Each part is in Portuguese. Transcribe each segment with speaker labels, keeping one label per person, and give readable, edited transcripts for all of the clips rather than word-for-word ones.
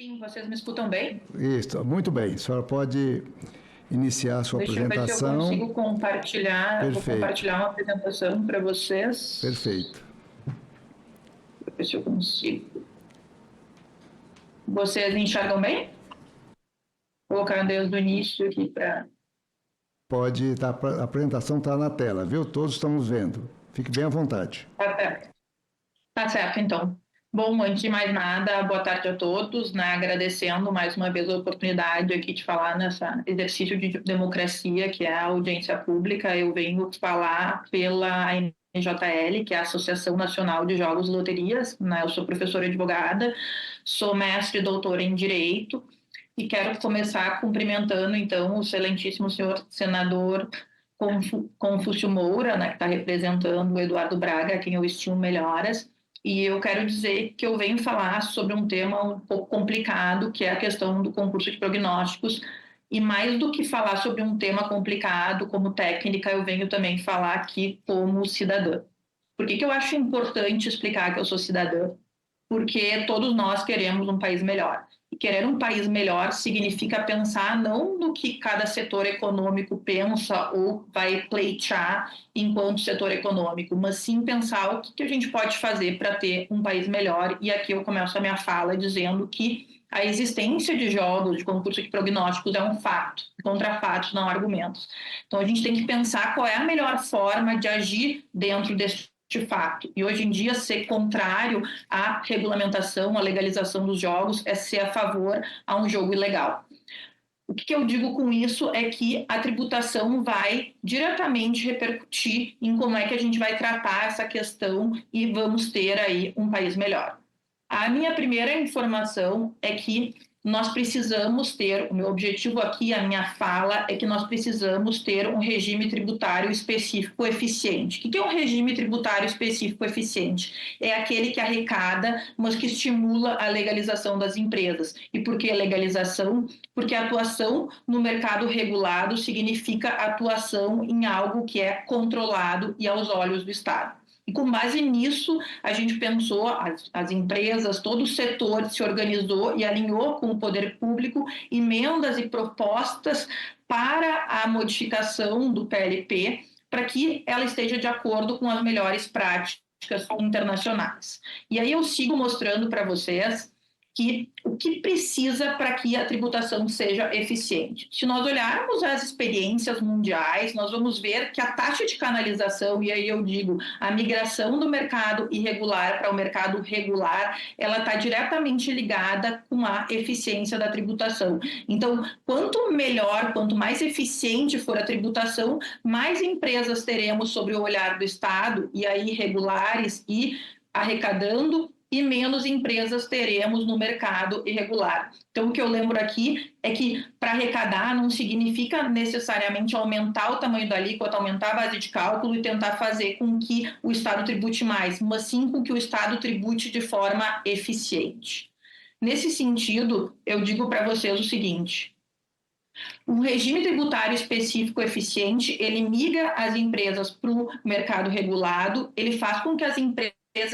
Speaker 1: Sim, vocês me escutam bem?
Speaker 2: Isso, muito bem. A senhora pode iniciar a sua
Speaker 1: Deixa eu ver se eu
Speaker 2: apresentação.
Speaker 1: consigo compartilhar. Vou
Speaker 2: Perfeito,
Speaker 1: compartilhar uma apresentação para vocês.
Speaker 2: perfeito.
Speaker 1: Vou ver se eu consigo. Vocês enxergam bem? Vou colocar desde o início aqui para.
Speaker 2: Pode estar, a apresentação está na tela, viu? Todos estamos vendo. Fique bem à vontade.
Speaker 1: Tá certo. Tá certo, então. Bom, antes de mais nada, boa tarde a todos, né? Agradecendo mais uma vez a oportunidade aqui de falar nesse exercício de democracia, que é a audiência pública. Eu venho falar pela ANJL, que é a Associação Nacional de Jogos e Loterias, né? Eu sou professora advogada, sou mestre e doutora em Direito, e quero começar cumprimentando, então, o excelentíssimo senhor senador Confúcio Moura, né, que está representando o Eduardo Braga, a quem eu estimo melhoras. E eu quero dizer que eu venho falar sobre um tema um pouco complicado, que é a questão do concurso de prognósticos. E mais do que falar sobre um tema complicado como técnica, eu venho também falar aqui como cidadã. Por que eu acho importante explicar que eu sou cidadã? Porque todos nós queremos um país melhor. E querer um país melhor significa pensar não no que cada setor econômico pensa ou vai pleitear enquanto setor econômico, mas sim pensar o que a gente pode fazer para ter um país melhor. E aqui eu começo a minha fala dizendo que a existência de jogos, de concurso de prognósticos é um fato, contra fatos, não argumentos. Então a gente tem que pensar qual é a melhor forma de agir dentro deste fato. E hoje em dia, ser contrário à regulamentação, à legalização dos jogos, é ser a favor a um jogo ilegal. O que eu digo com isso é que a tributação vai diretamente repercutir em como é que a gente vai tratar essa questão e vamos ter aí um país melhor. A minha primeira informação é que nós precisamos ter, o meu objetivo aqui, a minha fala, é que nós precisamos ter um regime tributário específico eficiente. O que é um regime tributário específico eficiente? É aquele que arrecada, mas que estimula a legalização das empresas. E por que legalização? Porque a atuação no mercado regulado significa atuação em algo que é controlado e aos olhos do Estado. E com base nisso, a gente pensou, as empresas, todo o setor se organizou e alinhou com o poder público emendas e propostas para a modificação do PLP, para que ela esteja de acordo com as melhores práticas internacionais. E aí eu sigo mostrando para vocês que o que precisa para que a tributação seja eficiente. Se nós olharmos as experiências mundiais, nós vamos ver que a taxa de canalização, e aí eu digo, a migração do mercado irregular para o mercado regular, ela está diretamente ligada com a eficiência da tributação. Então, quanto melhor, quanto mais eficiente for a tributação, mais empresas teremos sobre o olhar do Estado, e aí regulares e arrecadando, e menos empresas teremos no mercado irregular. Então, o que eu lembro aqui é que para arrecadar não significa necessariamente aumentar o tamanho da alíquota, aumentar a base de cálculo e tentar fazer com que o Estado tribute mais, mas sim com que o Estado tribute de forma eficiente. Nesse sentido, eu digo para vocês o seguinte: um regime tributário específico eficiente, ele migra as empresas para o mercado regulado, ele faz com que as empresas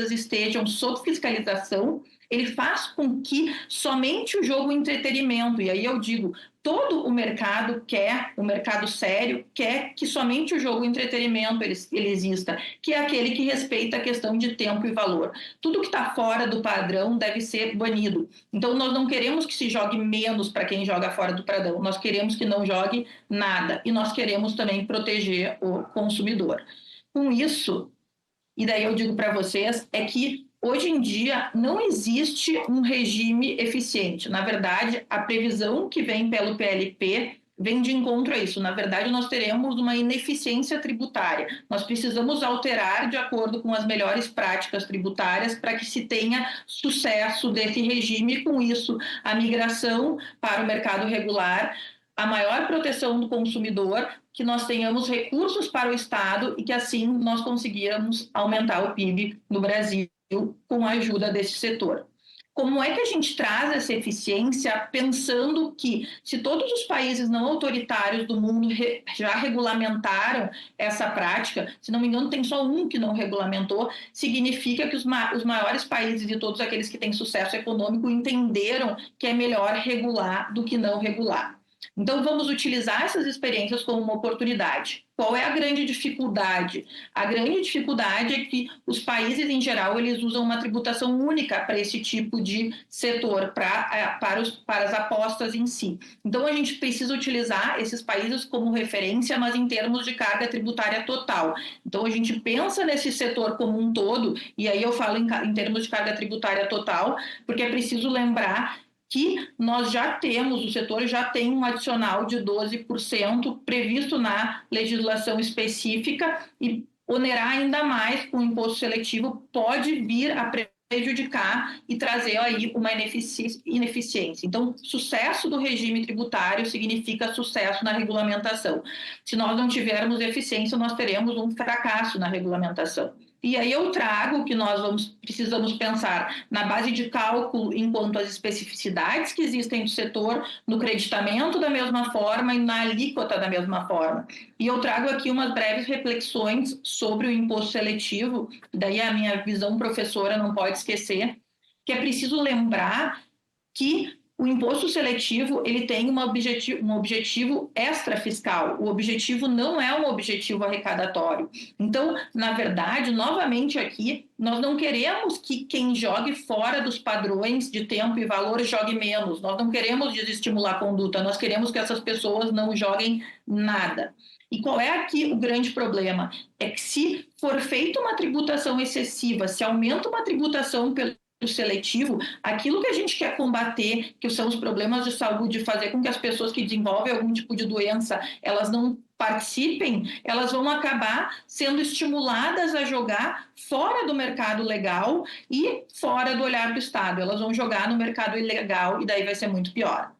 Speaker 1: estejam sob fiscalização, ele faz com que somente o jogo entretenimento, e aí eu digo, todo o mercado quer, o mercado sério, quer que somente o jogo entretenimento ele exista, que é aquele que respeita a questão de tempo e valor. Tudo que está fora do padrão deve ser banido. Então, nós não queremos que se jogue menos para quem joga fora do padrão, nós queremos que não jogue nada, e nós queremos também proteger o consumidor. Com isso, e daí eu digo para vocês, é que hoje em dia não existe um regime eficiente. Na verdade, a previsão que vem pelo PLP vem de encontro a isso. Na verdade, nós teremos uma ineficiência tributária. Nós precisamos alterar de acordo com as melhores práticas tributárias para que se tenha sucesso desse regime e, com isso, a migração para o mercado regular, a maior proteção do consumidor, que nós tenhamos recursos para o Estado e que assim nós conseguirmos aumentar o PIB no Brasil com a ajuda desse setor. como é que a gente traz essa eficiência pensando que, se todos os países não autoritários do mundo já regulamentaram essa prática, se não me engano, tem só um que não regulamentou, significa que os maiores países e todos aqueles que têm sucesso econômico entenderam que é melhor regular do que não regular. Então, vamos utilizar essas experiências como uma oportunidade. Qual é a grande dificuldade? A grande dificuldade é que os países, em geral, eles usam uma tributação única para esse tipo de setor, para as apostas em si. Então, a gente precisa utilizar esses países como referência, mas em termos de carga tributária total. Então, a gente pensa nesse setor como um todo, e aí eu falo em termos de carga tributária total, porque é preciso lembrar que nós já temos, o setor já tem um adicional de 12% previsto na legislação específica, e onerar ainda mais com o imposto seletivo pode vir a prejudicar e trazer aí uma ineficiência. Então, sucesso do regime tributário significa sucesso na regulamentação. Se nós não tivermos eficiência, nós teremos um fracasso na regulamentação. E aí eu trago que nós precisamos pensar na base de cálculo enquanto às especificidades que existem no setor, no creditamento da mesma forma e na alíquota da mesma forma. E eu trago aqui umas breves reflexões sobre o imposto seletivo, daí a minha visão professora não pode esquecer, que é preciso lembrar que o imposto seletivo ele tem um objetivo extrafiscal. O objetivo não é um objetivo arrecadatório. Então, na verdade, novamente aqui, nós não queremos que quem jogue fora dos padrões de tempo e valor jogue menos. Nós não queremos desestimular a conduta, nós queremos que essas pessoas não joguem nada. E qual é aqui o grande problema? É que se for feita uma tributação excessiva, se aumenta uma tributação pelo seletivo, aquilo que a gente quer combater, que são os problemas de saúde, fazer com que as pessoas que desenvolvem algum tipo de doença, elas não participem, elas vão acabar sendo estimuladas a jogar fora do mercado legal e fora do olhar do Estado. Elas vão jogar no mercado ilegal e daí vai ser muito pior.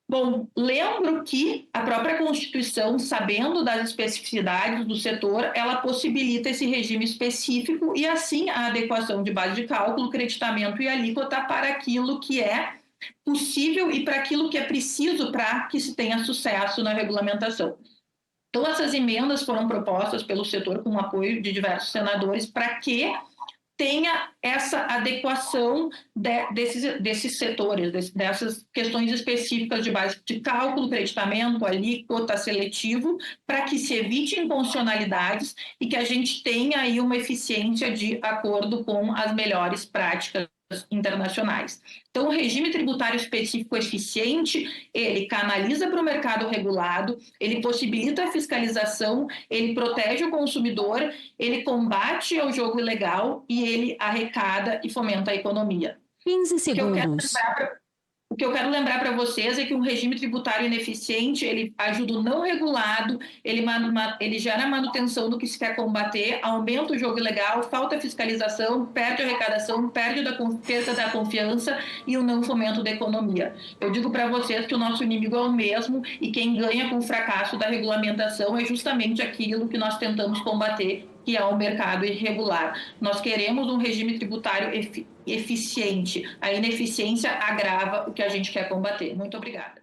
Speaker 1: Bom, lembro que a própria Constituição, sabendo das especificidades do setor, ela possibilita esse regime específico e, assim, a adequação de base de cálculo, creditamento e alíquota para aquilo que é possível e para aquilo que é preciso para que se tenha sucesso na regulamentação. Então, essas emendas foram propostas pelo setor com o apoio de diversos senadores para que tenha essa adequação desses setores, dessas questões específicas de base de cálculo, creditamento, alíquota, seletivo, para que se evite inconstitucionalidades e que a gente tenha aí uma eficiência de acordo com as melhores práticas internacionais. Então, o regime tributário específico eficiente, ele canaliza para o mercado regulado, ele possibilita a fiscalização, ele protege o consumidor, ele combate o jogo ilegal e ele arrecada e fomenta a economia.
Speaker 3: 15 segundos.
Speaker 1: O que eu quero lembrar para vocês é que um regime tributário ineficiente, ele ajuda o não regulado, ele gera manutenção do que se quer combater, aumenta o jogo ilegal, falta fiscalização, perde a arrecadação, perda da confiança e o não fomento da economia. Eu digo para vocês que o nosso inimigo é o mesmo e quem ganha com o fracasso da regulamentação é justamente aquilo que nós tentamos combater, que é o mercado irregular. Nós queremos um regime tributário eficiente. A ineficiência agrava o que a gente quer combater. Muito obrigada.